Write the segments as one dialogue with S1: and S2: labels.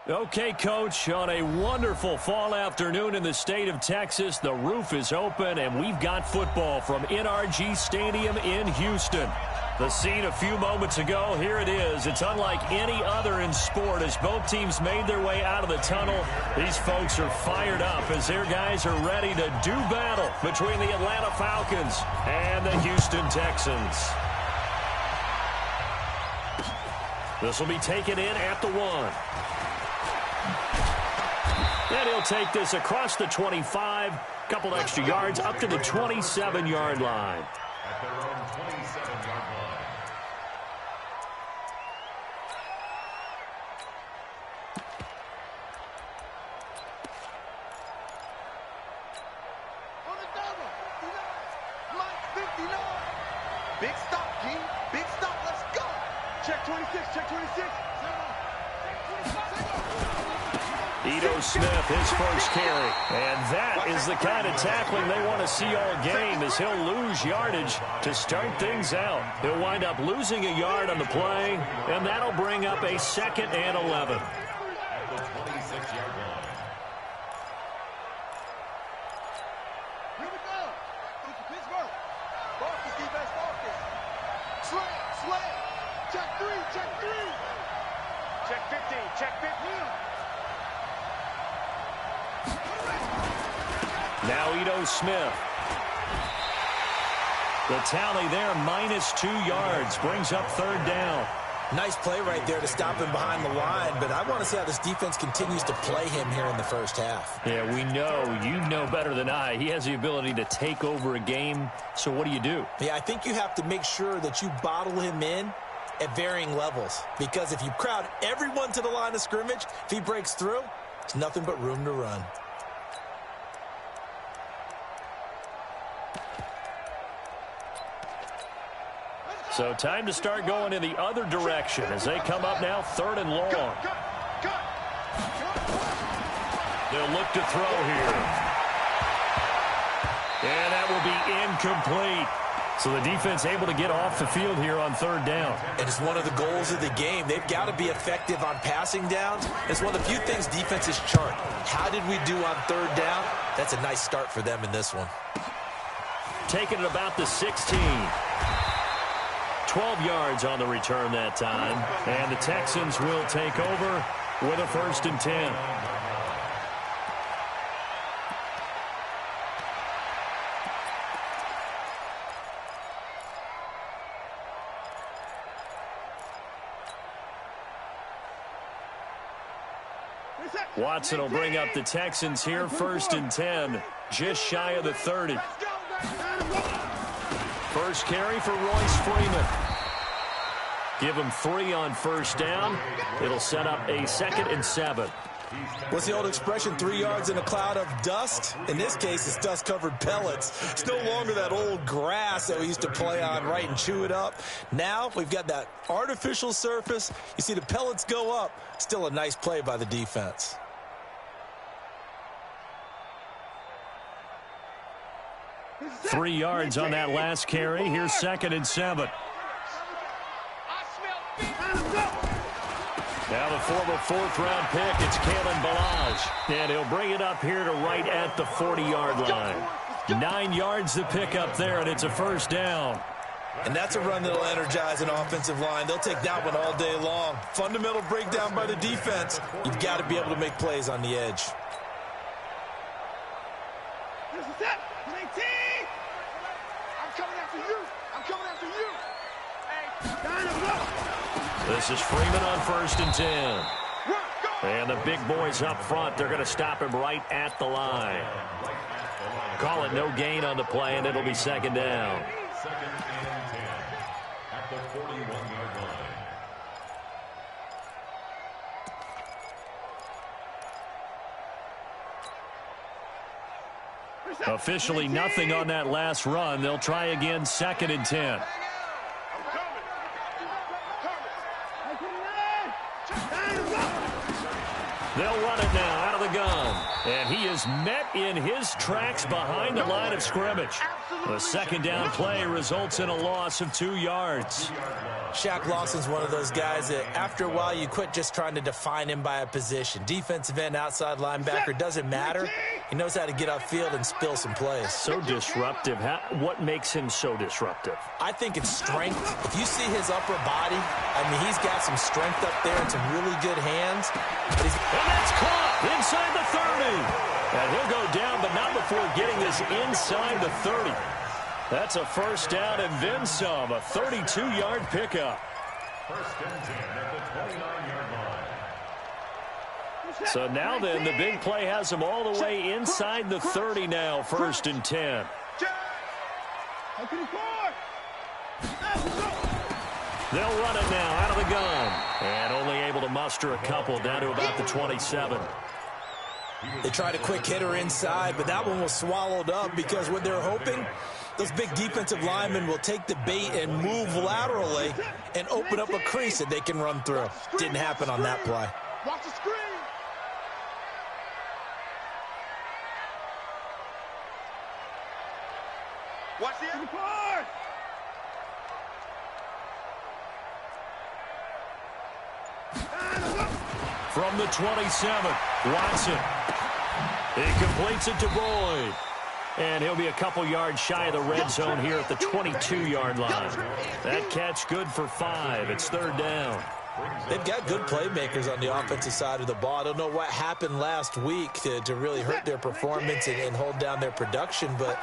S1: Okay, Coach, on a wonderful fall afternoon in the state of Texas, the roof is open, and we've got football from NRG Stadium in Houston. The scene a few moments ago, here it is. It's unlike any other in sport as both teams made their way out of the tunnel. These folks are fired up as their guys are ready to do battle between the Atlanta Falcons and the Houston Texans. This will be taken in at the 1. And he'll take this across the 25, couple extra yards up to the 27-yard line.
S2: At their own 27-yard line.
S3: On the double, 59, big stop, King, big stop, let's go. Check 26, check 26.
S1: Ito Smith, his first carry. And that is the kind of tackling they want to see all game as he'll lose yardage to start things out. He'll wind up losing a yard on the play, and that'll bring up a 2nd and 11.
S2: At the 26-yard line.
S3: Here we go. Pittsburgh. Focus, defense, focus. Slay. Check 3, check 3. Check 15, check 15.
S1: Now Ito Smith. The tally there, -2 yards, brings up 3rd down.
S4: Nice play right there to stop him behind the line, but I want to see how this defense continues to play him here in the first half.
S1: Yeah, we know. You know better than I. He has the ability to take over a game, so what do?
S4: Yeah, I think you have to make sure that you bottle him in at varying levels, because if you crowd everyone to the line of scrimmage, if he breaks through, it's nothing but room to run.
S1: So time to start going in the other direction as they come up now 3rd and long. They'll look to throw here. And that will be incomplete. So the defense able to get off the field here on 3rd down.
S4: And it's one of the goals of the game. They've got to be effective on passing downs. It's one of the few things defenses chart. How did we do on 3rd down? That's a nice start for them in this one.
S1: Taking it about the 16. 12 yards on the return that time. And the Texans will take over with a 1st and 10. Watson will bring up the Texans here, 1st and 10, just shy of the 30. First carry for Royce Freeman. Give him 3 on 1st down. It'll set up a 2nd and 7.
S4: What's the old expression, 3 yards in a cloud of dust? In this case, it's dust-covered pellets. It's no longer that old grass that we used to play on, right, and chew it up. Now we've got that artificial surface. You see the pellets go up. Still a nice play by the defense.
S1: Three yards on that last carry. Here's 2nd and 7. Now the former 4th-round pick, it's Kalen Ballage. And he'll bring it up here to right at the 40-yard line. 9 yards to pick up there, and it's a 1st down.
S4: And that's a run that'll energize an offensive line. They'll take that one all day long. Fundamental breakdown by the defense. You've got to be able to make plays on the edge.
S3: This is it. 19. I'm coming after you. I'm coming after you. Hey,
S1: this is Freeman on 1st and 10. And the big boys up front, they're going to stop him right at the line. Call it no gain on the play, and it'll be 2nd down.
S2: 2nd and 10 at the 41-yard line.
S1: Officially nothing on that last run. They'll try again, 2nd and 10. They'll run it now out of the gun. And he is met in his tracks behind the line of scrimmage. The second down play results in a loss of 2 yards.
S4: Shaq Lawson's one of those guys that after a while you quit just trying to define him by a position. Defensive end, outside linebacker, doesn't matter. He knows how to get upfield and spill some plays.
S1: So disruptive. What makes him so disruptive?
S4: I think it's strength. If you see his upper body, I mean, he's got some strength up there and some really good hands.
S1: And that's caught inside the 30. And he'll go down, but not before getting this inside the 30. That's a first down and then some, a 32-yard pickup.
S2: First and 10 at the 29-yard line.
S1: So now then, the big play has them all the way inside the 30 now, first and 10. They'll run it now out of the gun. And only able to muster a couple down to about the 27.
S4: They tried a quick hitter inside, but that one was swallowed up because what they're hoping, those big defensive linemen will take the bait and move laterally and open up a crease that they can run through. Didn't happen on that play.
S3: Watch the screen. Watch the MyPark.
S1: From the 27, Watson. He completes it to Boyd. And he'll be a couple yards shy of the red zone here at the 22-yard line. That catch good for 5. It's third down.
S4: They've got good playmakers on the offensive side of the ball. I don't know what happened last week to really hurt their performance and hold down their production, but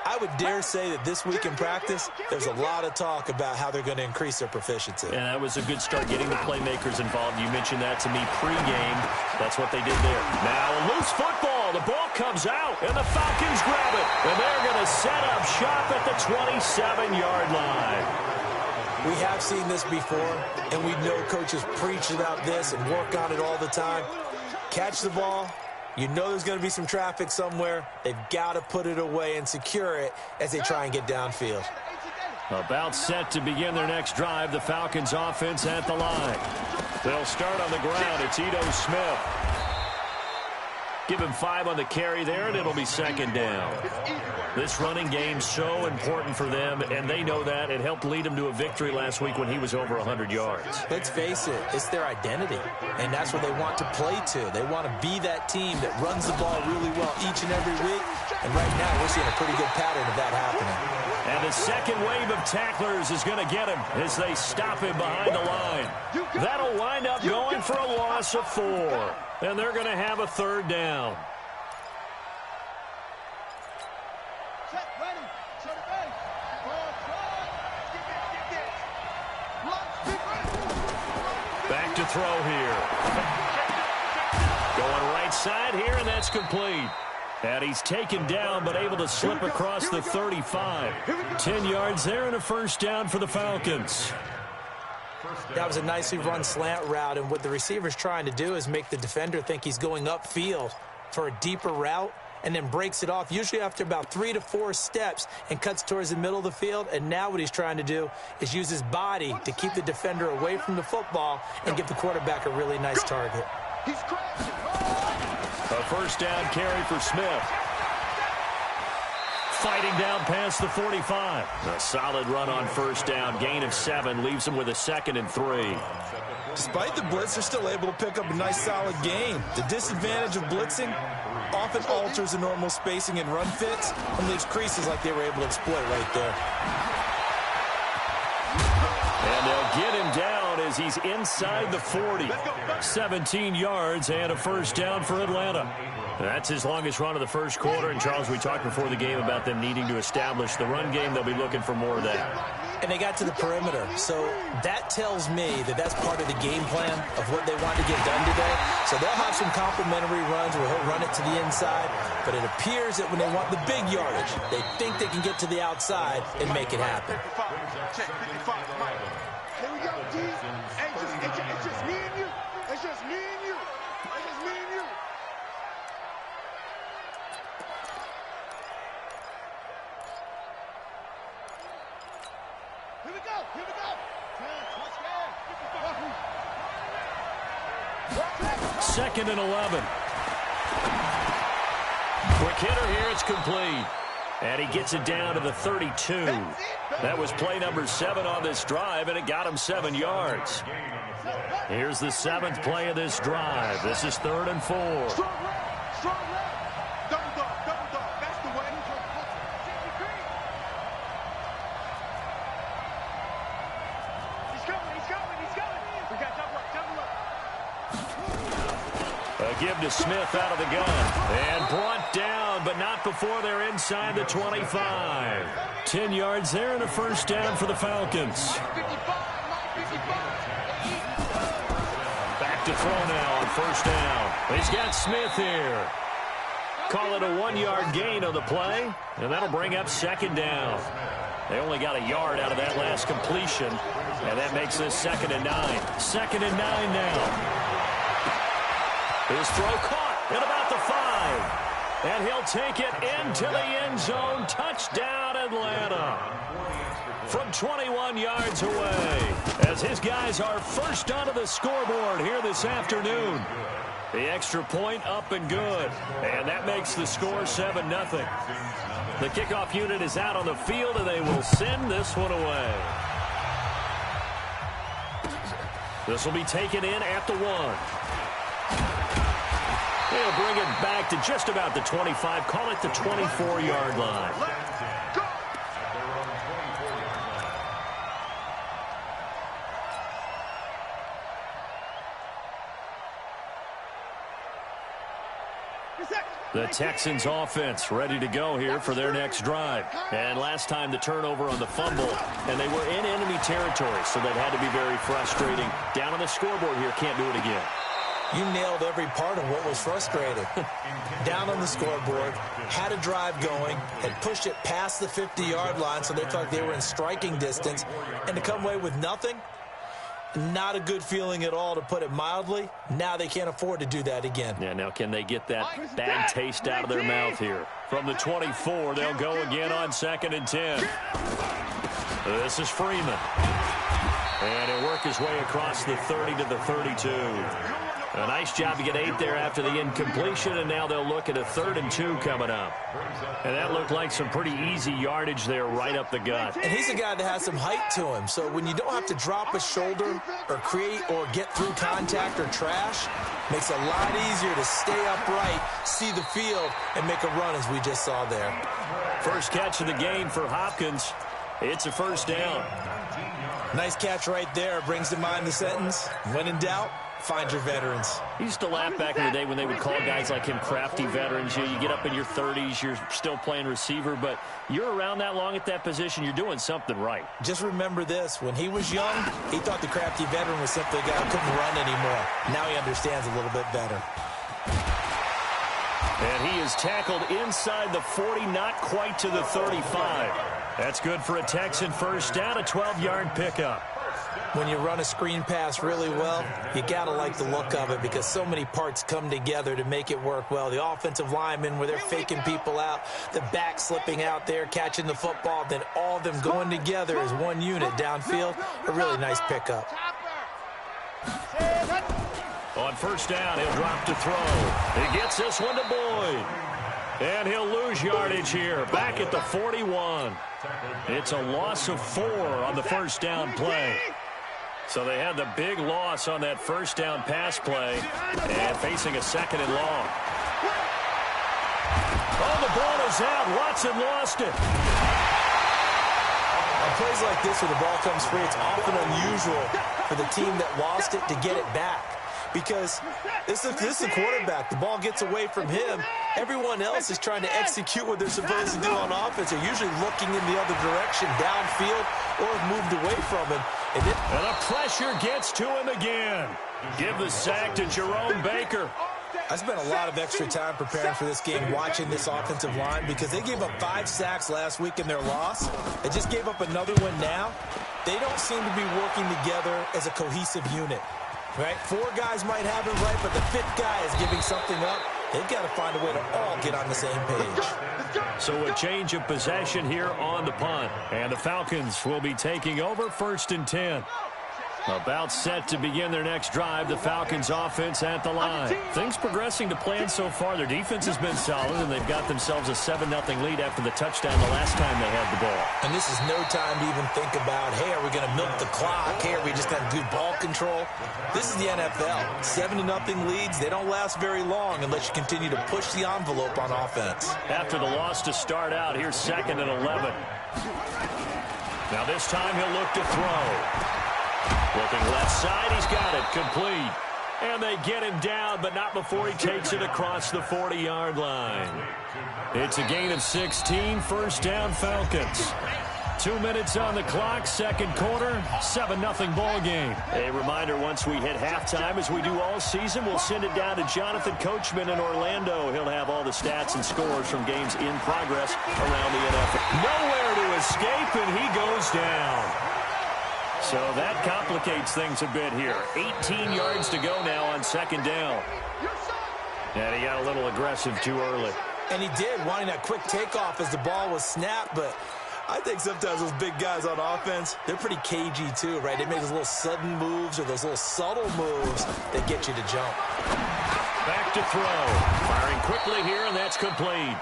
S4: I would dare say that this week in practice, there's a lot of talk about how they're going to increase their proficiency.
S1: And that was a good start getting the playmakers involved. You mentioned that to me pregame. That's what they did there. Now a loose football. The ball comes out, and the Falcons grab it. And they're going to set up shop at the 27-yard line.
S4: We have seen this before, and we know coaches preach about this and work on it all the time. Catch the ball. You know there's going to be some traffic somewhere. They've got to put it away and secure it as they try and get downfield.
S1: About set to begin their next drive, the Falcons offense at the line. They'll start on the ground. It's Ito Smith. Give him 5 on the carry there, and it'll be second down. This running game's so important for them, and they know that. It helped lead them to a victory last week when he was over 100 yards.
S4: Let's face it, it's their identity, and that's what they want to play to. They want to be that team that runs the ball really well each and every week, and right now we're seeing a pretty good pattern of that happening.
S1: And the second wave of tacklers is going to get him as they stop him behind the line. That'll wind up going for a loss of 4. And they're going to have a third down. Back to throw here. Going right side here, and that's complete. And he's taken down, but able to slip across the 35. 10 yards there and a first down for the Falcons.
S4: That was a nicely run slant route, and what the receiver's trying to do is make the defender think he's going upfield for a deeper route and then breaks it off, usually after about 3 to 4 steps, and cuts towards the middle of the field. And now what he's trying to do is use his body to keep the defender away from the football and give the quarterback a really nice target.
S1: A first down carry for Smith. Fighting down past the 45. A solid run on first down. Gain of 7 leaves him with a 2nd and 3.
S4: Despite the blitz, they're still able to pick up a nice solid gain. The disadvantage of blitzing often alters the normal spacing and run fits and leaves creases like they were able to exploit right there.
S1: And they'll get him down as he's inside the 40. 17 yards and a first down for Atlanta. That's his longest run of the first quarter. And, Charles, we talked before the game about them needing to establish the run game. They'll be looking for more of that.
S4: And they got to the perimeter. So that tells me that that's part of the game plan of what they want to get done today. So they'll have some complimentary runs where he'll run it to the inside. But it appears that when they want the big yardage, they think they can get to the outside and make it happen.
S3: Check 55, Mike. Here we go, D. It's just me and you. It's just me and you. It's just me and you. Here we go. Here we go.
S1: Second and 11. Quick hitter here. It's complete. And he gets it down to the 32. That was play number 7 on this drive, and it got him 7 yards. Here's the 7th play of this drive. This is 3rd and 4.
S3: Strong left. Strong left. Double dog. Double dog. That's the way. He's coming. He's coming. He's coming. We got double up. Double up.
S1: A give to Smith out of the gun. And brought down, but not before they're inside the 25. 10 yards there and a first down for the Falcons. Back to throw now on first down. He's got Smith here. Call it a 1-yard gain on the play, and that'll bring up 2nd down. They only got a yard out of that last completion, and that makes this 2nd and 9. 2nd and 9 now. His throw caught at about the 5. And he'll take it into the end zone. Touchdown, Atlanta. From 21 yards away. As his guys are first onto the scoreboard here this afternoon. The extra point up and good. And that makes the score 7-0. The kickoff unit is out on the field, and they will send this one away. This will be taken in at the 1. They'll bring it back to just about the 25. Call it the 24-yard line. The Texans offense ready to go here for their next drive. And last time the turnover on the fumble, and they were in enemy territory, so that had to be very frustrating. Down on the scoreboard here, can't do it again.
S4: You nailed every part of what was frustrating. Down on the scoreboard, had a drive going, had pushed it past the 50-yard line so they felt they were in striking distance, and to come away with nothing, not a good feeling at all, to put it mildly. Now they can't afford to do that again.
S1: Yeah, now can they get that bad taste out of their mouth here? From the 24, they'll go again on 2nd and 10. This is Freeman. And he'll work his way across the 30 to the 32. A nice job to get 8 there after the incompletion, and now they'll look at a 3rd and 2 coming up. And that looked like some pretty easy yardage there right up the gut.
S4: And he's a guy that has some height to him, so when you don't have to drop a shoulder or create or get through contact or trash, makes it a lot easier to stay upright, see the field, and make a run as we just saw there.
S1: First catch of the game for Hopkins. It's a first down.
S4: Nice catch right there. Brings to mind the sentence, when in doubt, find your veterans.
S1: I used to laugh back in the day when they would call guys like him crafty veterans. You get up in your 30s, you're still playing receiver, but you're around that long at that position, you're doing something right.
S4: Just remember this. When he was young, he thought the crafty veteran was simply a guy who couldn't run anymore. Now he understands a little bit better.
S1: And he is tackled inside the 40, not quite to the 35. That's good for a Texan first down, a 12-yard pickup.
S4: When you run a screen pass really well, you got to like the look of it because so many parts come together to make it work well. The offensive linemen, where they're faking people out, the back slipping out there, catching the football, then all of them going together as one unit downfield. A really nice pickup.
S1: On first down, he'll drop to throw. He gets this one to Boyd. And he'll lose yardage here, back at the 41. It's a loss of 4 on the first down play. So they had the big loss on that first down pass play and facing a 2nd and long. Oh, the ball is out. Watson lost it.
S4: On plays like this where the ball comes free, it's often unusual for the team that lost it to get it back. Because this is the quarterback. The ball gets away from him. Everyone else is trying to execute what they're supposed to do on offense. They're usually looking in the other direction, downfield, or have moved away from him. And
S1: the pressure gets to him again. Give the sack to Jerome Baker.
S4: I spent a lot of extra time preparing for this game, watching this offensive line, because they gave up 5 sacks last week in their loss. They just gave up another one now. They don't seem to be working together as a cohesive unit. Right? 4 guys might have it right, but the 5th guy is giving something up. They've got to find a way to all get on the same page.
S1: So a change of possession here on the punt. And the Falcons will be taking over 1st and 10. About set to begin their next drive, the Falcons offense at the line. Things progressing to plan so far. Their defense has been solid, and they've got themselves a 7-0 lead after the touchdown the last time they had the ball.
S4: And this is no time to even think about, hey, are we going to milk the clock? Hey, are we just going to do ball control? This is the NFL. 7-0 leads, they don't last very long unless you continue to push the envelope on offense.
S1: After the loss to start out, here's 2nd and 11. Now this time he'll look to throw. Looking left side, he's got it, complete. And they get him down, but not before he takes it across the 40-yard line. It's a gain of 16, first down Falcons. 2 minutes on the clock, second quarter, 7-0 ball game. A reminder, once we hit halftime, as we do all season, we'll send it down to Jonathan Coachman in Orlando. He'll have all the stats and scores from games in progress around the NFL. Nowhere to escape, and he goes down. So that complicates things a bit here. 18 yards to go now on second down. And he got a little aggressive too early.
S4: And he did, wanting that quick takeoff as the ball was snapped, but I think sometimes those big guys on offense, they're pretty cagey too, right? They make those little sudden moves or those little subtle moves that get you to jump.
S1: Back to throw. Firing quickly here, and that's complete.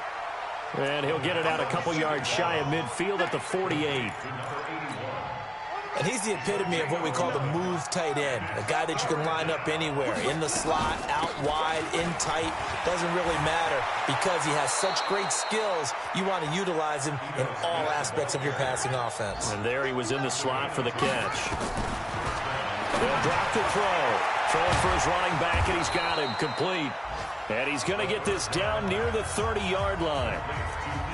S1: And he'll get it out a couple yards shy of midfield at the 48.
S4: And he's the epitome of what we call the move tight end, a guy that you can line up anywhere, in the slot, out wide, in tight, doesn't really matter because he has such great skills. You want to utilize him in all aspects of your passing offense.
S1: And there he was in the slot for the catch. They'll drop the throw. Throwing for his running back, and he's got him complete. And he's going to get this down near the 30-yard line.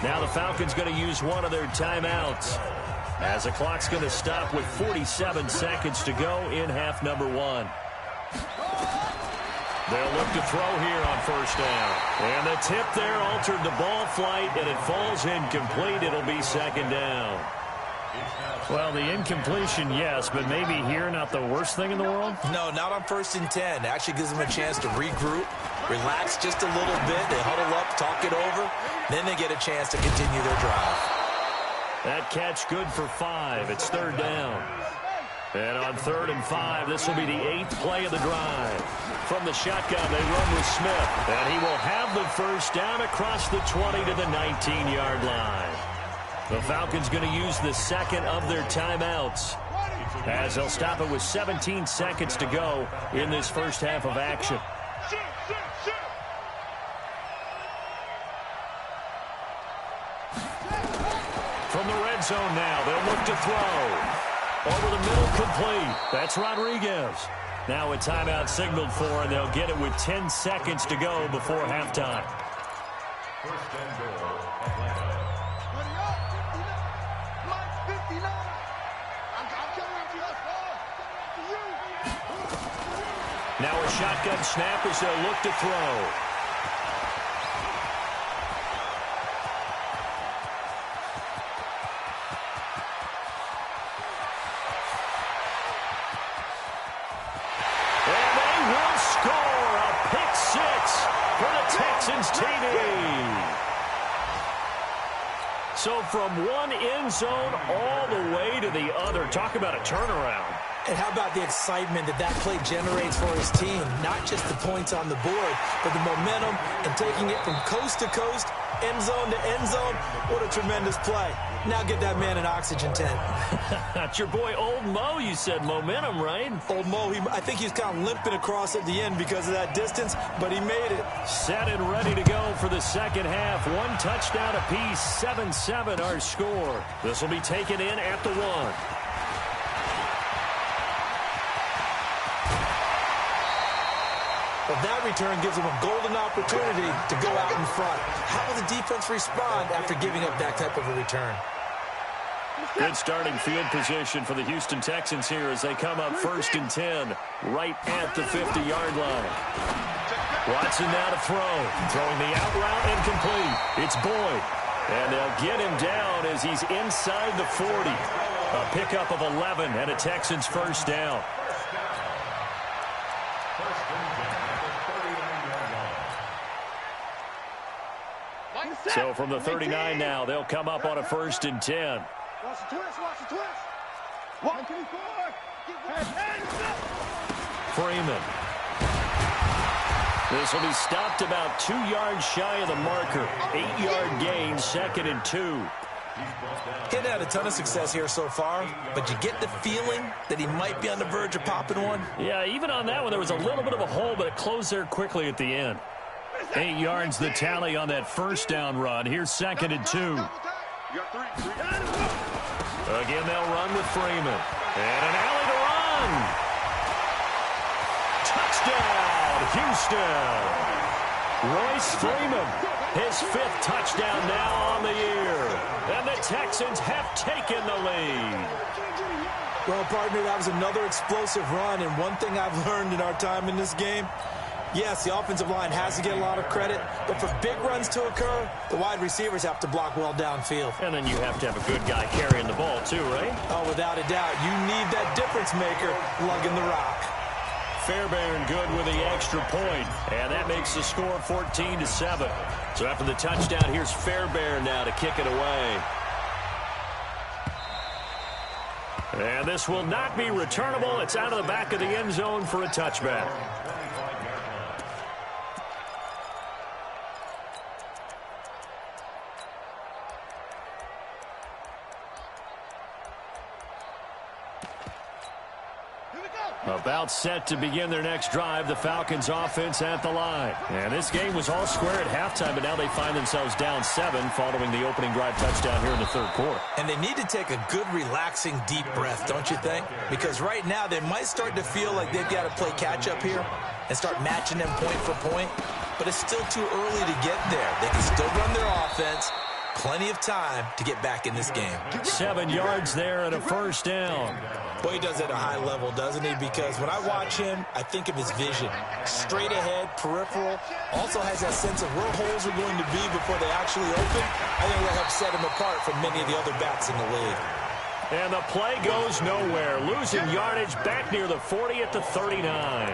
S1: Now the Falcons going to use one of their timeouts, as the clock's going to stop with 47 seconds to go in half number 1. They'll look to throw here on first down. And the tip there altered the ball flight, and it falls incomplete. It'll be second down. Well, the incompletion, yes, but maybe here not the worst thing in the world?
S4: No, not on 1st and 10. It actually gives them a chance to regroup, relax just a little bit. They huddle up, talk it over. Then they get a chance to continue their drive.
S1: That catch good for 5. It's third down. And on 3rd and 5, this will be the 8th play of the drive. From the shotgun, they run with Smith. And he will have the first down across the 20 to the 19-yard line. The Falcons going to use the second of their timeouts, as they'll stop it with 17 seconds to go in this first half of action. From the red zone now, they'll look to throw. Over the middle, complete. That's Rodriguez. Now a timeout signaled for, and they'll get it with 10 seconds to go before halftime.
S2: First and goal, Atlanta.
S1: Now a shotgun snap as they'll look to throw. And they will score a pick 6 for the Texans TD. So from one end zone all the way to the other. Talk about a turnaround.
S4: And how about the excitement that that play generates for his team? Not just the points on the board, but the momentum and taking it from coast to coast, end zone to end zone. What a tremendous play. Now get that man an oxygen tent.
S1: That's your boy Old Mo, you said. Momentum, right?
S4: Old Mo, I think he was kind of limping across at the end because of that distance, but he made it.
S1: Set and ready to go for the second half. 1 touchdown apiece, 7-7 our score. This will be taken in at the 1.
S4: Well, that return gives them a golden opportunity to go out in front. How will the defense respond after giving up that type of a return?
S1: Good starting field position for the Houston Texans here as they come up 1st and 10 right at the 50-yard line. Watson now to throw. Throwing the out route incomplete. It's Boyd. And they'll get him down as he's inside the 40. A pickup of 11 and a Texans first down. So from the 39 now, they'll come up on a 1st and 10.
S3: Watch the twist, watch the twist. 1, 2, 4.
S1: Freeman. This will be stopped about 2 yards shy of the marker. 8-yard gain, 2nd and 2.
S4: He'd had a ton of success here so far, but you get the feeling that he might be on the verge of popping one.
S1: Yeah, even on that one, there was a little bit of a hole, but it closed there quickly at the end. 8 yards the tally on that first down run. Here's 2nd and 2. Again, they'll run with Freeman. And an alley to run. Touchdown, Houston. Royce Freeman, his 5th touchdown now on the year. And the Texans have taken the lead.
S4: Well, partner, that was another explosive run, and one thing I've learned in our time in this game, yes, the offensive line has to get a lot of credit, but for big runs to occur, the wide receivers have to block well downfield.
S1: And then you have to have a good guy carrying the ball too, right?
S4: Oh, without a doubt. You need that difference maker lugging the rock.
S1: Fairbairn good with the extra point, and that makes the score 14-7. So after the touchdown, here's Fairbairn now to kick it away. And this will not be returnable. It's out of the back of the end zone for a touchback. About set to begin their next drive, the Falcons offense at the line. And this game was all square at halftime, but now they find themselves down 7 following the opening drive touchdown here in the 3rd quarter.
S4: And they need to take a good, relaxing, deep breath, don't you think? Because right now they might start to feel like they've got to play catch-up here and start matching them point for point. But it's still too early to get there. They can still run their offense. Plenty of time to get back in this game.
S1: 7 yards there and a first down.
S4: Boy, he does it at a high level, doesn't he? Because when I watch him, I think of his vision. Straight ahead, peripheral. Also has that sense of where holes are going to be before they actually open. I think that helps set him apart from many of the other backs in the league.
S1: And the play goes nowhere. Losing yardage back near the 40 at the 39.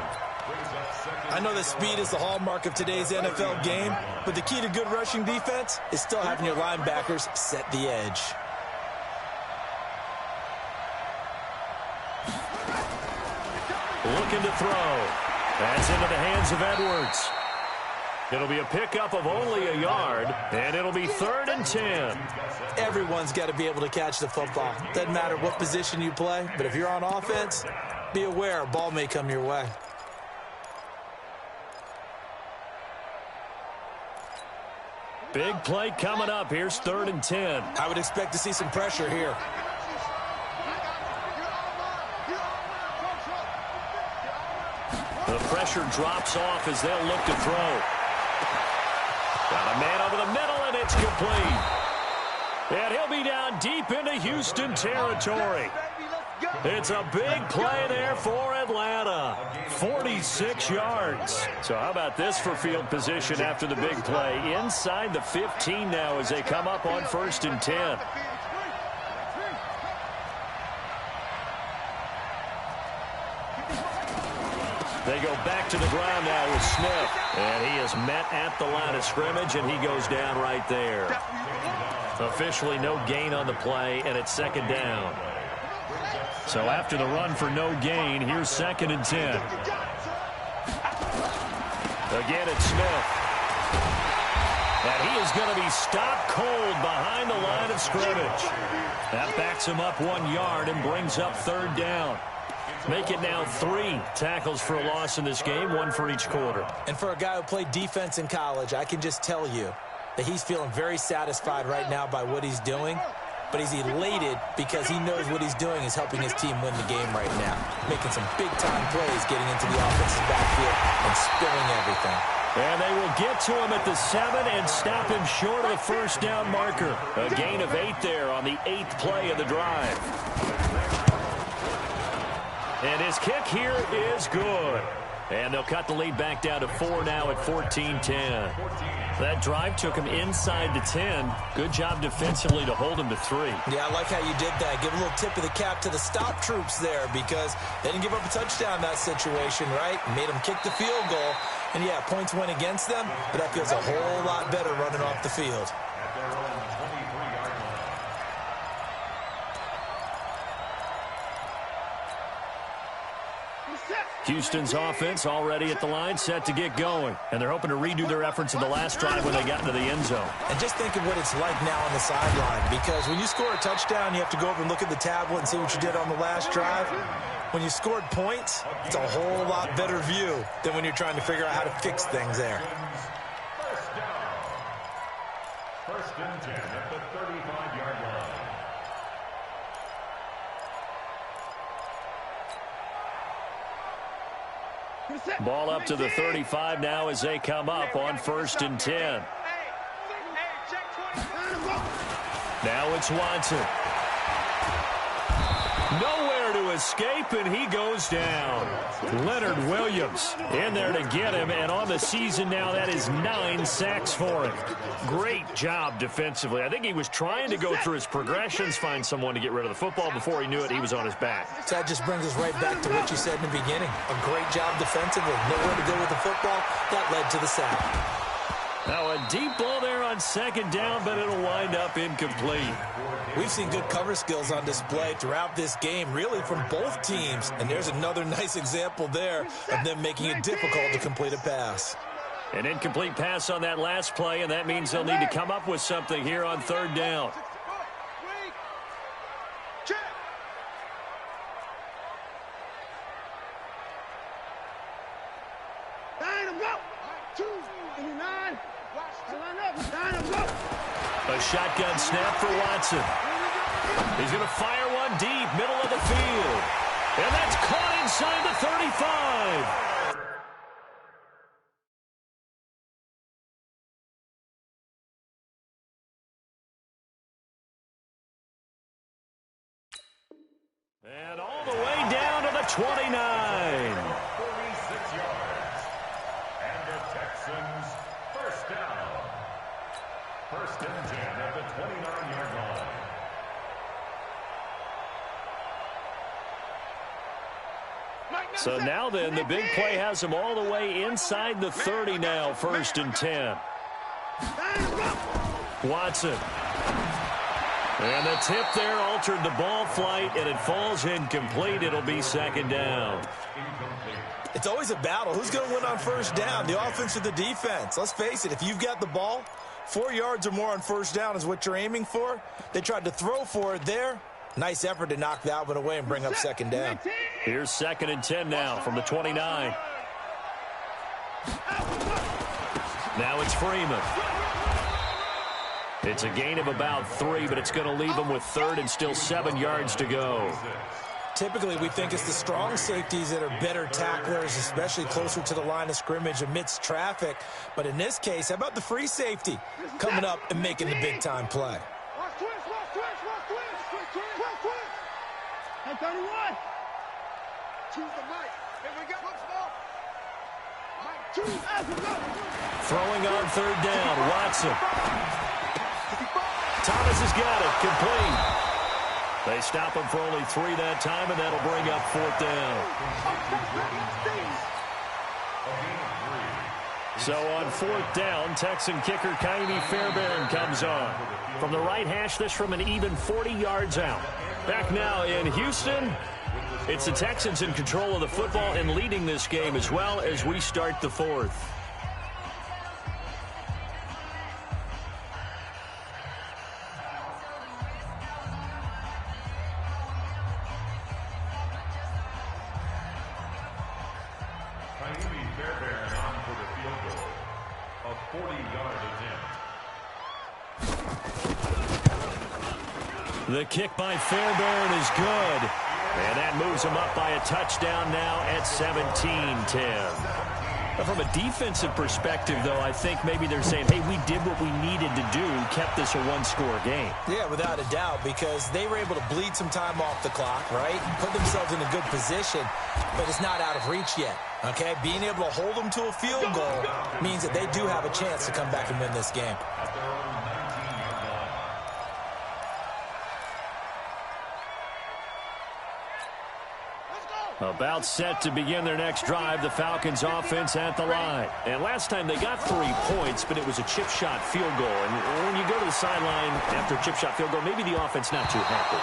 S4: I know that speed is the hallmark of today's NFL game, but the key to good rushing defense is still having your linebackers set the edge.
S1: Looking to throw. That's into the hands of Edwards. It'll be a pickup of only a yard, and it'll be 3rd and 10.
S4: Everyone's got to be able to catch the football. Doesn't matter what position you play, but if you're on offense, be aware a ball may come your way.
S1: Big play coming up. Here's 3rd and 10.
S4: I would expect to see some pressure here.
S1: The pressure drops off as they'll look to throw. Got a man over the middle, and it's complete. And he'll be down deep into Houston territory. It's a big play there for Atlanta. 46 yards. So how about this for field position after the big play? Inside the 15 now as they come up on 1st and 10. They go back to the ground now with Smith. And he is met at the line of scrimmage, and he goes down right there. Officially no gain on the play, and it's 2nd down. So after the run for no gain, here's 2nd and 10. Again, it's Smith. And he is going to be stopped cold behind the line of scrimmage. That backs him up 1 yard and brings up 3rd down. Make it now 3 tackles for a loss in this game, 1 for each quarter.
S4: And for a guy who played defense in college, I can just tell you that he's feeling very satisfied right now by what he's doing. But he's elated because he knows what he's doing is helping his team win the game right now. Making some big-time plays, getting into the offensive backfield and spilling everything.
S1: And they will get to him at the 7 and stop him short of the first down marker. A gain of 8 there on the 8th play of the drive. And his kick here is good. And they'll cut the lead back down to 4 now at 14-10. That drive took him inside the 10. Good job defensively to hold him to 3.
S4: Yeah, I like how you did that. Give a little tip of the cap to the stop troops there because they didn't give up a touchdown in that situation, right? Made them kick the field goal. And, yeah, points went against them, but that feels a whole lot better running off the field.
S1: Houston's offense already at the line, set to get going. And they're hoping to redo their efforts in the last drive when they got into the end zone.
S4: And just think of what it's like now on the sideline, because when you score a touchdown, you have to go over and look at the tablet and see what you did on the last drive. When you scored points, it's a whole lot better view than when you're trying to figure out how to fix things there.
S2: First and 10 at the 35-yard line.
S1: Ball up to the 35 now as they come up on 1st and 10. Now it's Watson. Nowhere to escape, and he goes down. Leonard Williams in there to get him, and on the season now, that is 9 sacks for him. Great job defensively. I think he was trying to go through his progressions, find someone to get rid of the football. Before he knew it, he was on his back.
S4: So that just brings us right back to what you said in the beginning. A great job defensively. Nowhere to go with the football. That led to the sack.
S1: Now a deep ball there on 2nd down, but it'll wind up incomplete.
S4: We've seen good cover skills on display throughout this game, really from both teams. And there's another nice example there of them making it difficult to complete a pass.
S1: An incomplete pass on that last play, and that means they'll need to come up with something here on 3rd down. A shotgun snap for Watson. He's going to fire one deep, middle of the field. And that's caught inside the 35. And all the way down to the 29.
S2: 46 yards. And the Texans, first down. 1st and 10 at the 29-yard line.
S1: So now then, the big play has them all the way inside the 30 now, 1st and 10. Watson. And the tip there altered the ball flight, and it falls incomplete. It'll be 2nd down.
S4: It's always a battle. Who's going to win on 1st down, the offense or the defense? Let's face it, if you've got the ball, 4 yards or more on 1st down is what you're aiming for. They tried to throw for it there. Nice effort to knock that one away and bring up 2nd down.
S1: Here's 2nd and 10 now from the 29. Now it's Freeman. It's a gain of about 3, but it's going to leave them with 3rd and still 7 yards to go.
S4: Typically, we think it's the strong safeties that are better tacklers, especially closer to the line of scrimmage amidst traffic. But in this case, how about the free safety coming up and making the big-time play?
S3: Hey, 31. Choose the mic. Here we go.
S1: Throwing on 3rd down, Watson. Thomas has got it, complete. They stop him for only 3 that time, and that'll bring up 4th down. So on 4th down, Texan kicker Kaimi Fairbairn comes on. From the right hash, this from an even 40 yards out. Back now in Houston, it's the Texans in control of the football and leading this game as well as we start the 4th.
S2: Kaimi Fairbairn on for the field goal. A 40-yard attempt.
S1: The kick by Fairbairn is good. And that moves them up by a touchdown now at 17-10. From a defensive perspective, though, I think maybe they're saying, hey, we did what we needed to do, kept this a one-score game.
S4: Yeah, without a doubt, because they were able to bleed some time off the clock, right? Put themselves in a good position, but it's not out of reach yet, okay? Being able to hold them to a field goal means that they do have a chance to come back and win this game.
S1: About set to begin their next drive, the Falcons offense at the line. And last time they got 3 points, but it was a chip shot field goal. And when you go to the sideline after a chip shot field goal, maybe the offense not too happy.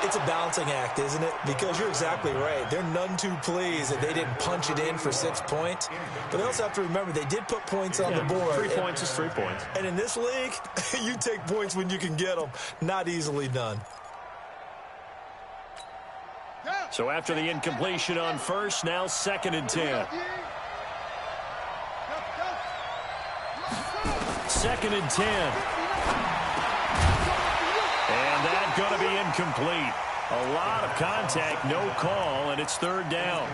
S4: It's a balancing act, isn't it? Because you're exactly right. They're none too pleased that they didn't punch it in for 6 points. But they also have to remember they did put points on the board.
S1: 3 points is 3 points.
S4: And in this league, you take points when you can get them. Not easily done.
S1: So after the incompletion on first, now 2nd and 10. 2nd and 10. And that's going to be incomplete. A lot of contact, no call, and it's 3rd down.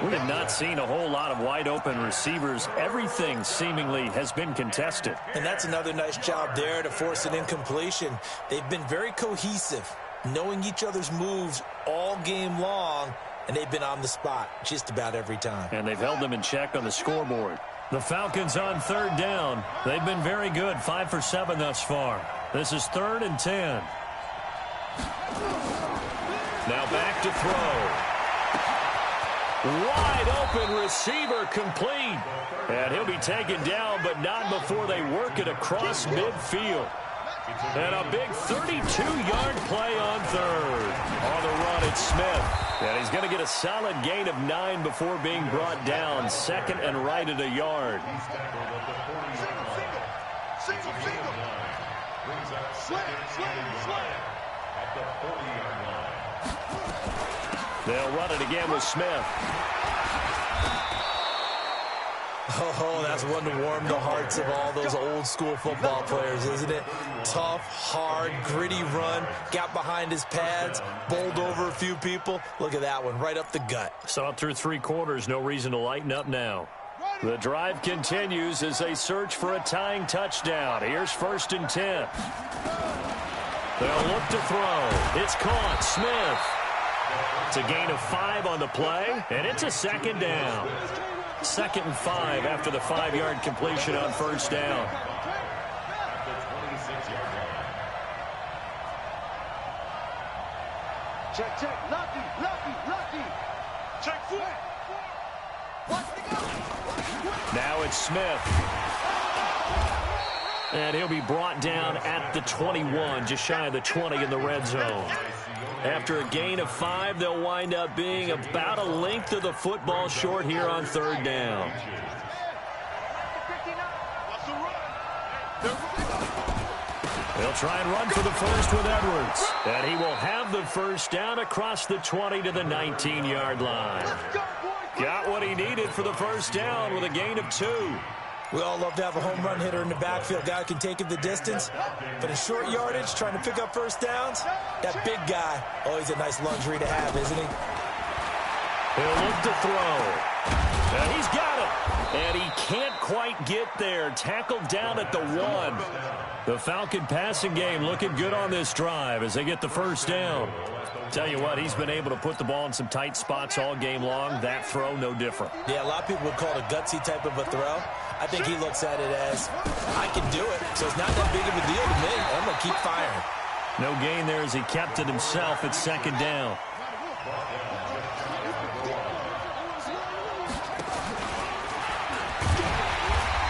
S1: We have not seen a whole lot of wide-open receivers. Everything seemingly has been contested.
S4: And that's another nice job there to force an incompletion. They've been very cohesive, knowing each other's moves all game long, and they've been on the spot just about every time.
S1: And they've held them in check on the scoreboard. The Falcons on 3rd down. They've been very good, 5 for 7 thus far. This is 3rd and 10. Now back to throw. Wide open receiver complete. And he'll be taken down, but not before they work it across midfield. And a big 32-yard play on 3rd. On the run, it's Smith. And he's going to get a solid gain of 9 before being brought down. 2nd and right at a yard.
S3: Single. Slam.
S2: At the 40-yard line.
S1: They'll run it again with Smith.
S4: Oh, that's one to warm the hearts of all those old-school football players, isn't it? Tough, hard, gritty run, got behind his pads, bowled over a few people. Look at that one, right up the gut.
S1: So up through 3 quarters, no reason to lighten up now. The drive continues as they search for a tying touchdown. Here's 1st and 10. They'll look to throw. It's caught. Smith. It's a gain of 5 on the play, and it's a 2nd down. 2nd and 5 after the 5-yard completion on 1st down.
S3: Check. Lucky. Check foot.
S1: Now it's Smith. And he'll be brought down at the 21, just shy of the 20 in the red zone. After a gain of 5, they'll wind up being about a length of the football short here on 3rd down. They'll try and run for the first with Edwards. And he will have the 1st down across the 20 to the 19-yard line. Got what he needed for the 1st down with a gain of 2.
S4: We all love to have a home run hitter in the backfield. Guy who can take it the distance. But in short yardage, trying to pick up 1st downs, that big guy, always a nice luxury to have, isn't he?
S1: He'll look to throw. And he's got it. And he can't quite get there. Tackled down at the 1. The Falcon passing game looking good on this drive as they get the 1st down. Tell you what, he's been able to put the ball in some tight spots all game long. That throw, no different.
S4: Yeah, a lot of people would call it a gutsy type of a throw. I think he looks at it as, I can do it, so it's not that big of a deal to me. I'm going to keep firing.
S1: No gain there as he kept it himself at 2nd down.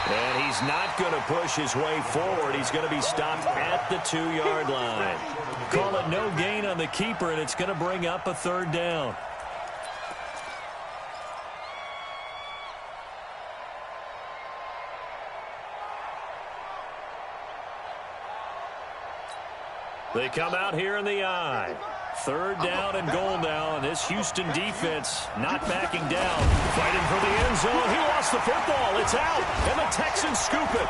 S1: And he's not going to push his way forward. He's going to be stopped at the 2-yard line. Call it no gain on the keeper, and it's going to bring up a 3rd down. They come out here in the I. 3rd down and goal now, and this Houston defense not backing down. Fighting for the end zone. He lost the football. It's out, and the Texans scoop it.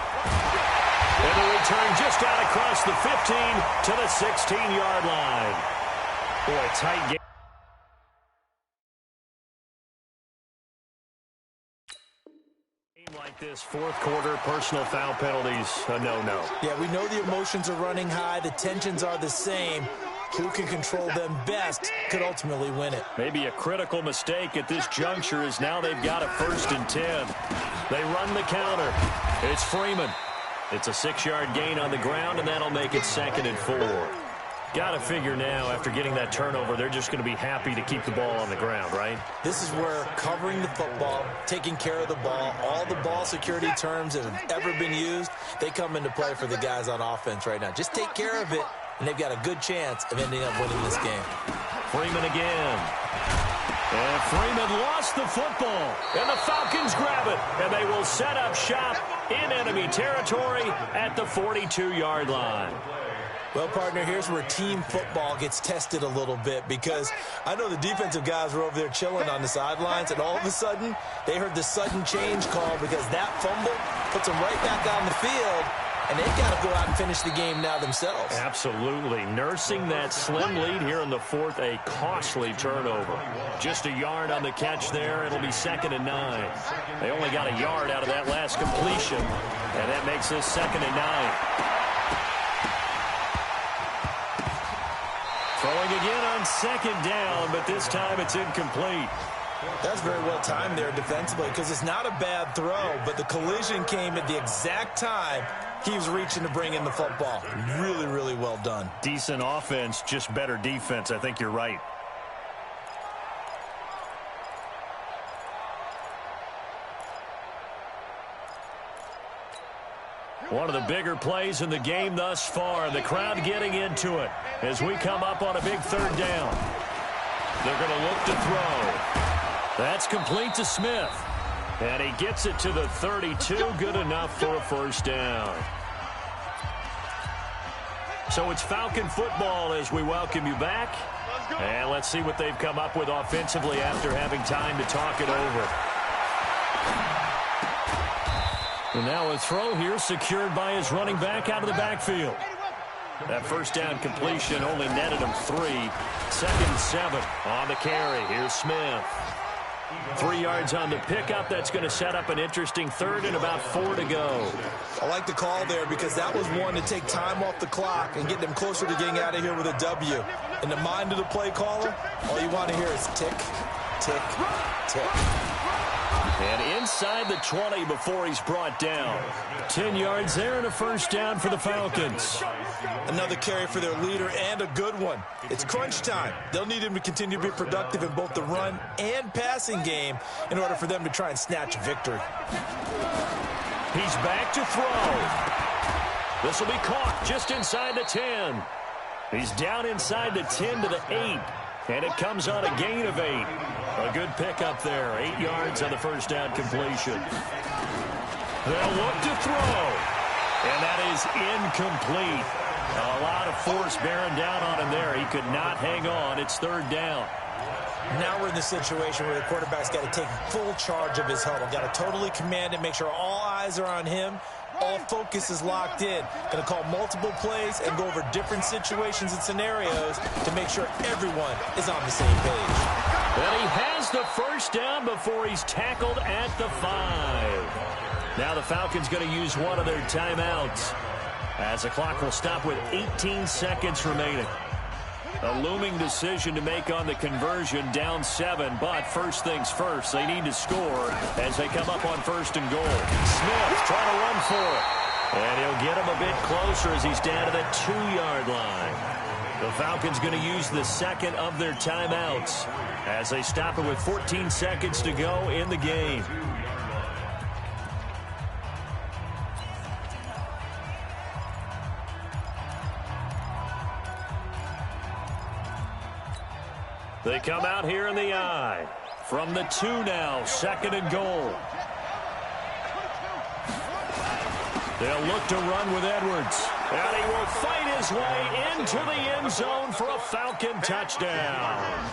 S1: And the return just out across the 15 to the 16-yard line. Boy, tight game. Like this, 4th quarter, personal foul penalties, a no-no.
S4: Yeah, we know the emotions are running high. The tensions are the same. Who can control them best could ultimately win it.
S1: Maybe a critical mistake at this juncture is now they've got a 1st and 10. They run the counter. It's Freeman. It's a 6-yard gain on the ground, and that'll make it 2nd and 4. Got to figure now, after getting that turnover, they're just going to be happy to keep the ball on the ground, right?
S4: This is where covering the football, taking care of the ball, all the ball security terms that have ever been used, they come into play for the guys on offense right now. Just take care of it, and they've got a good chance of ending up winning this game.
S1: Freeman again. And Freeman lost the football, and the Falcons grab it, and they will set up shop in enemy territory at the 42-yard line.
S4: Well, partner, here's where team football gets tested a little bit, because I know the defensive guys were over there chilling on the sidelines, and all of a sudden, they heard the sudden change call because that fumble puts them right back on the field, and they've got to go out and finish the game now themselves.
S1: Absolutely. Nursing that slim lead here in the fourth, a costly turnover. Just a yard on the catch there. It'll be 2nd and 9. They only got a yard out of that last completion, and that makes this 2nd and 9. Throwing again on 2nd down, but this time it's incomplete.
S4: That's very well timed there defensively, because it's not a bad throw, but the collision came at the exact time he was reaching to bring in the football. Really, really well done.
S1: Decent offense, just better defense. I think you're right. One of the bigger plays in the game thus far. The crowd getting into it as we come up on a big 3rd down. They're going to look to throw. That's complete to Smith. And he gets it to the 32. Good enough for a 1st down. So it's Falcon football as we welcome you back. And let's see what they've come up with offensively after having time to talk it over. And now a throw here secured by his running back out of the backfield. That 1st down completion only netted him 3. 2nd and 7 on the carry. Here's Smith. 3 yards on the pickup. That's going to set up an interesting 3rd and about 4 to go.
S4: I like the call there because that was one to take time off the clock and get them closer to getting out of here with a W. In the mind of the play caller, all you want to hear is tick, tick, tick.
S1: And inside the 20 before he's brought down. 10 yards there and a 1st down for the Falcons.
S4: Another carry for their leader and a good one. It's crunch time. They'll need him to continue to be productive in both the run and passing game in order for them to try and snatch a victory.
S1: He's back to throw. This will be caught just inside the 10. He's down inside the 10 to the 8. And it comes on a gain of 8. A good pickup there. 8 yards on the 1st down completion. They'll look to throw. And that is incomplete. A lot of force bearing down on him there. He could not hang on. It's 3rd down.
S4: Now we're in the situation where the quarterback's got to take full charge of his huddle. Got to totally command it, make sure all eyes are on him. All focus is locked in. Going to call multiple plays and go over different situations and scenarios to make sure everyone is on the same page.
S1: And he has the 1st down before he's tackled at the 5. Now the Falcons going to use one of their timeouts as the clock will stop with 18 seconds remaining. A looming decision to make on the conversion, down 7, but first things first, they need to score as they come up on 1st and goal. Smith trying to run for it, and he'll get him a bit closer as he's down to the 2-yard line. The Falcons going to use the 2nd of their timeouts as they stop it with 14 seconds to go in the game. They come out here in the I. From the 2 now, 2nd and goal. They'll look to run with Edwards. And he will fight his way into the end zone for a Falcon touchdown.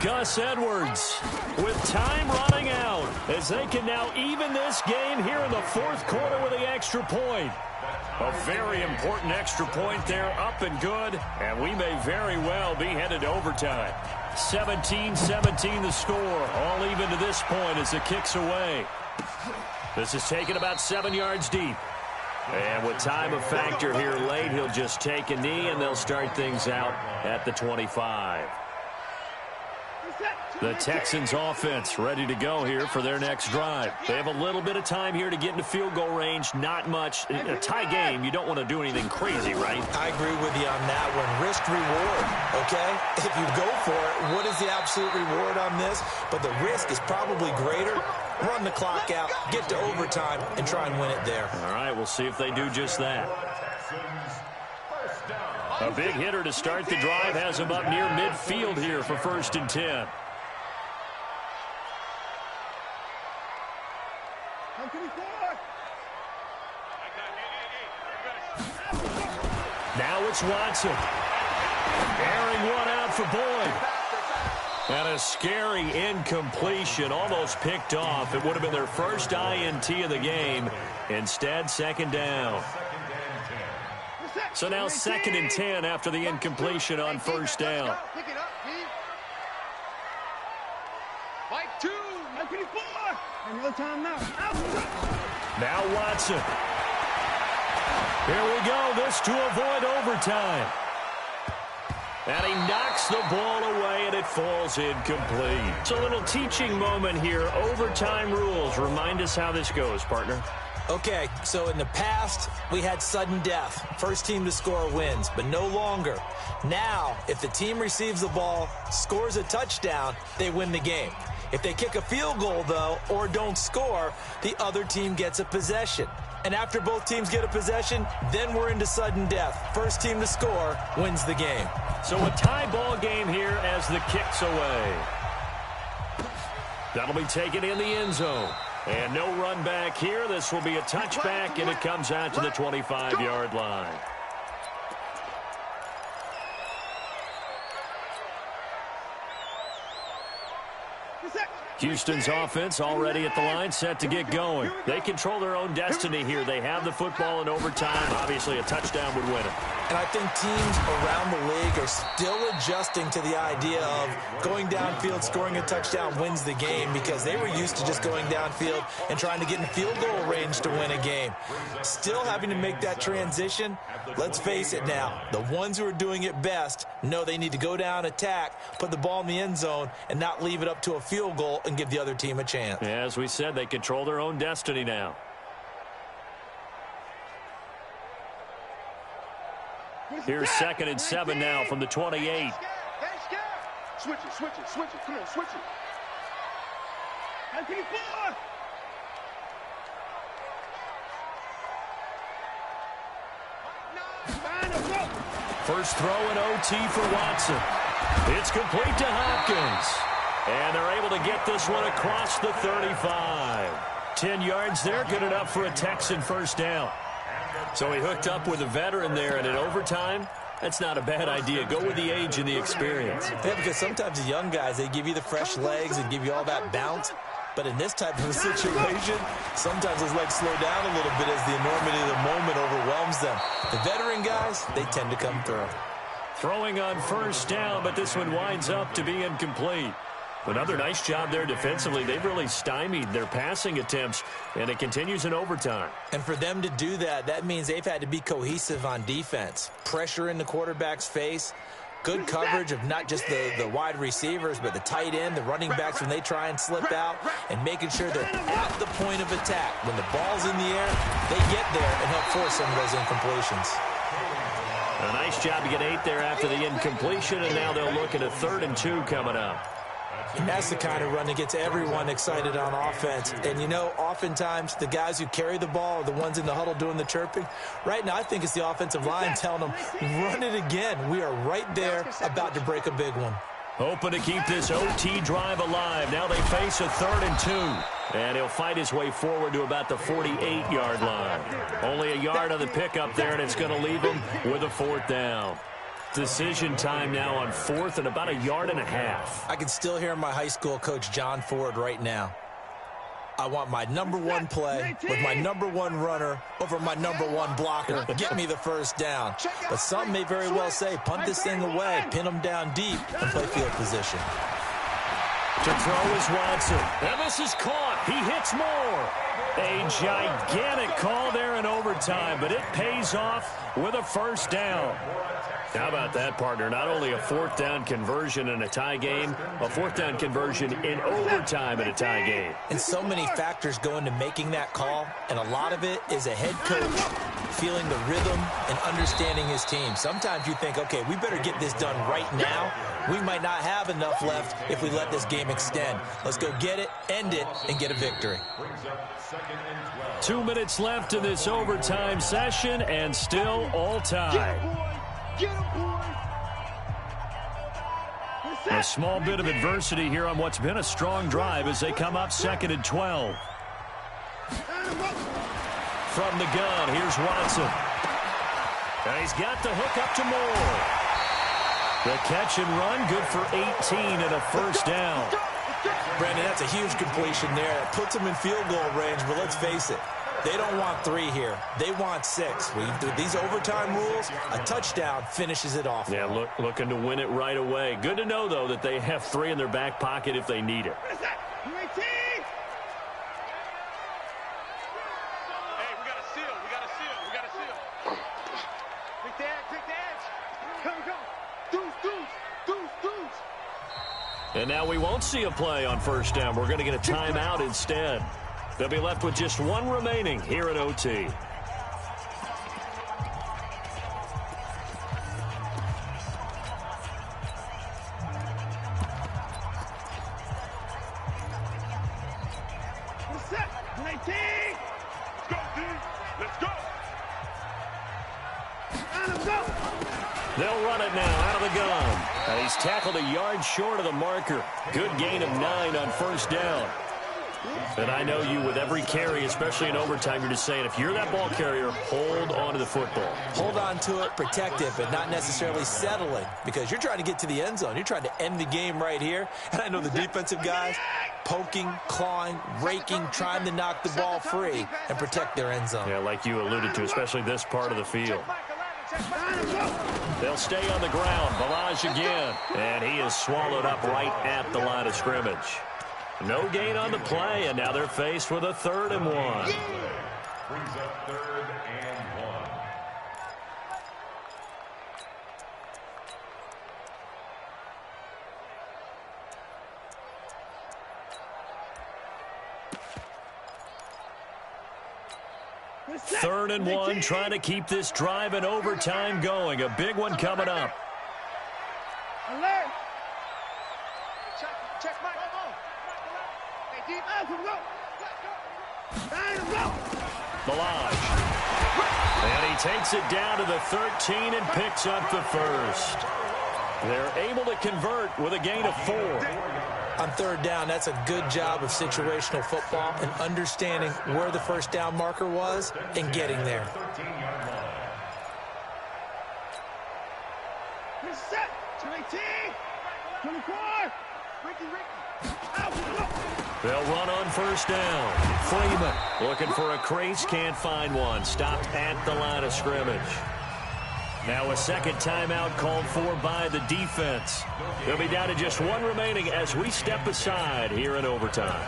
S1: Gus Edwards with time running out as they can now even this game here in the 4th quarter with the extra point. A very important extra point there, up and good, and we may very well be headed to overtime. 17-17 the score, all even to this point as the kick's away. This is taken about 7 yards deep. And with time of factor here late, he'll just take a knee, and they'll start things out at the 25. The Texans offense ready to go here for their next drive. They have a little bit of time here to get into field goal range. Not much. In a tie game, you don't want to do anything crazy, right?
S4: I agree with you on that one. Risk reward, okay? If you go for it, what is the absolute reward on this? But the risk is probably greater. Run the clock out, get to overtime, and try and win it there.
S1: All right, we'll see if they do just that. A big hitter to start the drive has him up near midfield here for 1st and 10. Now it's Watson. Airing one out for Boyd. And a scary incompletion, almost picked off. It would have been their first INT of the game. Instead, 2nd down. So now 2nd and 10 after the incompletion on 1st down. Now Watson. Here we go. This to avoid overtime. And he knocks the ball away, and it falls incomplete. So a little teaching moment here. Overtime rules. Remind us how this goes, partner.
S4: Okay, so in the past, we had sudden death. First team to score wins, but no longer. Now, if the team receives the ball, scores a touchdown, they win the game. If they kick a field goal, though, or don't score, the other team gets a possession. And after both teams get a possession, then we're into sudden death. First team to score wins the game.
S1: So a tie ball game here as the kick's away. That'll be taken in the end zone. And no run back here. This will be a touchback, and it comes out to the 25-yard line. Houston's offense already at the line, set to get going. They control their own destiny here. They have the football in overtime. Obviously, a touchdown would win it.
S4: And I think teams around the league are still adjusting to the idea of going downfield, scoring a touchdown wins the game, because they were used to just going downfield and trying to get in field goal range to win a game. Still having to make that transition. Let's face it now, the ones who are doing it best know they need to go down, attack, put the ball in the end zone, and not leave it up to a field goal and give the other team a chance.
S1: Yeah, as we said, they control their own destiny now. Here's 2nd and 7 now from the 28.
S3: Switch it, switch it, switch it. Come on, switch it.
S1: First throw in OT for Watson. It's complete to Hopkins. And they're able to get this one across the 35. 10 yards there, good enough for a Texan first down. So he hooked up with a veteran there, and in overtime, that's not a bad idea. Go with the age and the experience.
S4: Yeah, because sometimes the young guys, they give you the fresh legs and give you all that bounce. But in this type of a situation, sometimes those legs slow down a little bit as the enormity of the moment overwhelms them. The veteran guys, they tend to come through.
S1: Throwing on first down, but this one winds up to be incomplete. Another nice job there defensively. They've really stymied their passing attempts, and it continues in overtime.
S4: And for them to do that, that means they've had to be cohesive on defense. Pressure in the quarterback's face. Good coverage of not just the wide receivers, but the tight end, the running backs when they try and slip out, and making sure they're at the point of attack. When the ball's in the air, they get there and help force some of those incompletions.
S1: A nice job to get 8 there after the incompletion, and now they'll look at a 3rd and 2 coming up.
S4: And that's the kind of run that gets everyone excited on offense. And, you know, oftentimes the guys who carry the ball are the ones in the huddle doing the chirping. Right now, I think it's the offensive line telling them, run it again. We are right there about to break a big one.
S1: Hoping to keep this OT drive alive. Now they face a 3rd and 2. And he'll fight his way forward to about the 48-yard line. Only a yard on the pickup there, and it's going to leave him with a 4th down. Decision time now on 4th and about a yard and a half.
S4: I can still hear my high school coach, John Ford, right now. I want my #1 play with my #1 runner over my #1 blocker. Get me the first down. But some may very well say, punt this thing away, pin them down deep, and play field position.
S1: To throw is Watson. And this is caught. He hits more. A gigantic call there in overtime, but it pays off with a first down. How about that, partner? Not only a 4th down conversion in a tie game, a 4th down conversion in overtime in a tie game.
S4: And so many factors go into making that call, and a lot of it is a head coach feeling the rhythm and understanding his team. Sometimes you think, okay, we better get this done right now. We might not have enough left if we let this game extend. Let's go get it, end it, and get a victory.
S1: 2 minutes left in this overtime session, and still all tied.
S3: Get him, boys.
S1: A small bit of adversity here on what's been a strong drive as they come up 2nd and 12. From the gun, here's Watson. And he's got the hook up to Moore. The catch and run, good for 18 and a first down.
S4: Brandon, that's a huge completion there. It puts them in field goal range, but let's face it, they don't want 3 here. They want 6. With these overtime rules, a touchdown finishes it off.
S1: Yeah, looking to win it right away. Good to know, though, that they have 3 in their back pocket if they need it. And now we won't see a play on first down. We're going to get a timeout instead. They'll be left with just 1 remaining here at OT. They'll run it now out of the gun. And he's tackled a yard short of the marker. Good gain of 9 on first down. And I know you with every carry, especially in overtime, you're just saying if you're that ball carrier, hold on to the football.
S4: Hold on to it, protect it, but not necessarily settling because you're trying to get to the end zone. You're trying to end the game right here. And I know the defensive guys poking, clawing, raking, trying to knock the ball free and protect their end zone.
S1: Yeah, like you alluded to, especially this part of the field. They'll stay on the ground. Balaj again. And he is swallowed up right at the line of scrimmage. No gain on the play, and now they're faced with a 3rd and 1.
S2: Brings up 3rd and 1.
S1: Third and 1, trying to keep this drive in overtime going. A big one coming up.
S3: Alert. Check Mike.
S1: Balaj. And he takes it down to the 13 and picks up the first. They're able to convert with a gain of 4.
S4: On 3rd down, that's a good job of situational football and understanding where the first down marker was and getting there.
S3: Set. 19. 24.
S1: They'll run on first down. Freeman looking for a crease, can't find one. Stopped at the line of scrimmage. Now a second timeout called for by the defense. They'll be down to just 1 remaining as we step aside here in overtime.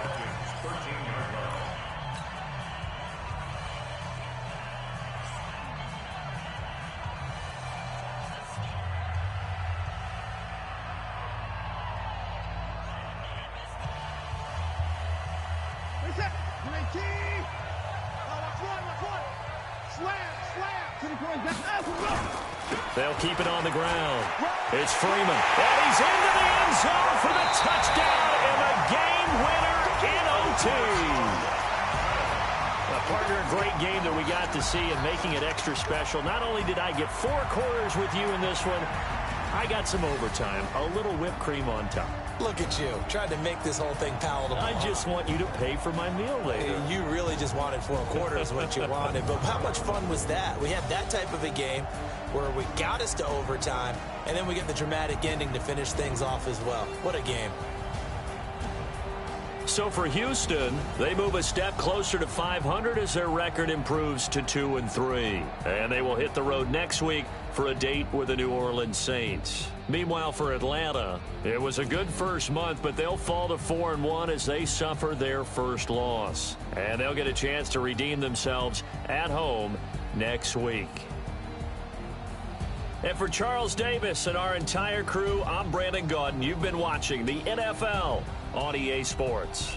S1: They'll keep it on the ground. It's Freeman. And he's into the end zone for the touchdown and the game winner in OT. Partner, a great game that we got to see and making it extra special. Not only did I get 4 quarters with you in this one, I got some overtime. A little whipped cream on top.
S4: Look at you, trying to make this whole thing palatable.
S1: I just want you to pay for my meal later.
S4: You really just wanted 4 quarters what you wanted, but how much fun was that? We had that type of a game where we got us to overtime, and then we get the dramatic ending to finish things off as well. What a game.
S1: So for Houston, they move a step closer to 500 as their record improves to 2-3. And they will hit the road next week for a date with the New Orleans Saints. Meanwhile, for Atlanta, it was a good first month, but they'll fall to 4-1 as they suffer their first loss. And they'll get a chance to redeem themselves at home next week. And for Charles Davis and our entire crew, I'm Brandon Gaudin. You've been watching the NFL on EA Sports.